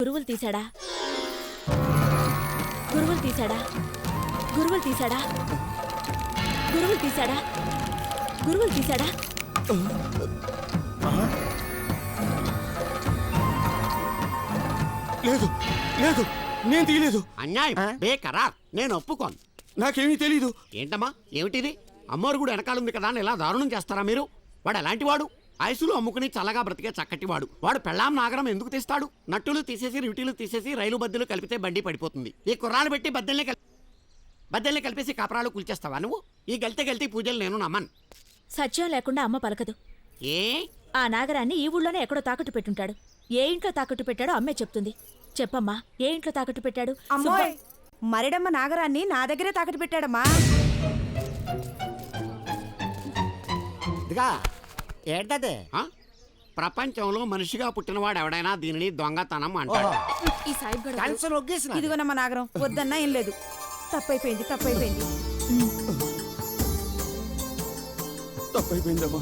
గురువులు తీశాడా? గురువులు తీశాడా? గురువులు తీశాడా? గురువులు తీశాడా? గురువులు తీశాడా? లేదు లేదు, నేను తీయలేదు. అన్యాయం, బేకరార్. నేను ఒప్పుకోను. నాకేమీ తెలీదు. ఏంటమ్మా ఏమిటిది? అమ్మోరు కూడా వెనకాలంది కదా అని ఇలా దారుణం చేస్తారా మీరు? వాడు ఎలాంటి వాడు? ఐసులు అమ్ముకుని చల్లగా బ్రతికే చక్కటివాడు. వాడు పెళ్ళాం నాగరం ఎందుకు తీస్తాడు? నట్టులు తీసేసి డ్యూటీలు తీసేసి రైలు బద్దెలు కలిపితే బండి పడిపోతుంది. ఈ కుర్రాలు పెట్టి బద్దెల్ని కలిపేసి కాపరాలు కూల్చేస్తావా నువ్వు? ఈ గల్తీ పూజలు నేను నమ్మను. సత్యం లేకుండా అమ్మ పలకదు. ఏ ఆ నాగరాన్ని ఈ ఊళ్ళోనే ఎక్కడో తాకట్టు పెట్టుంటాడు. ఏ ఇంట్లో తాకట్టు పెట్టాడో అమ్మే చెప్తుంది. చెప్పమ్మా, ఏ ఇంట్లో తాకట్టు పెట్టాడు? అమ్మోయ్, మరిడమ్మ నాగరాన్ని నా దగ్గరే తాకట్టు పెట్టాడమ్మా. ఏంటదే? ప్రపంచంలో మనిషిగా పుట్టినవాడు ఎవడైనా దీనిని దొంగతనం అంటాడు. ఈ సాయిబ్ గడ ఇదిగోనమ్మ నాగరం, వద్దన్నా ఏం లేదు. తప్పైపోయింది. తప్పైపోయిందమ్మా.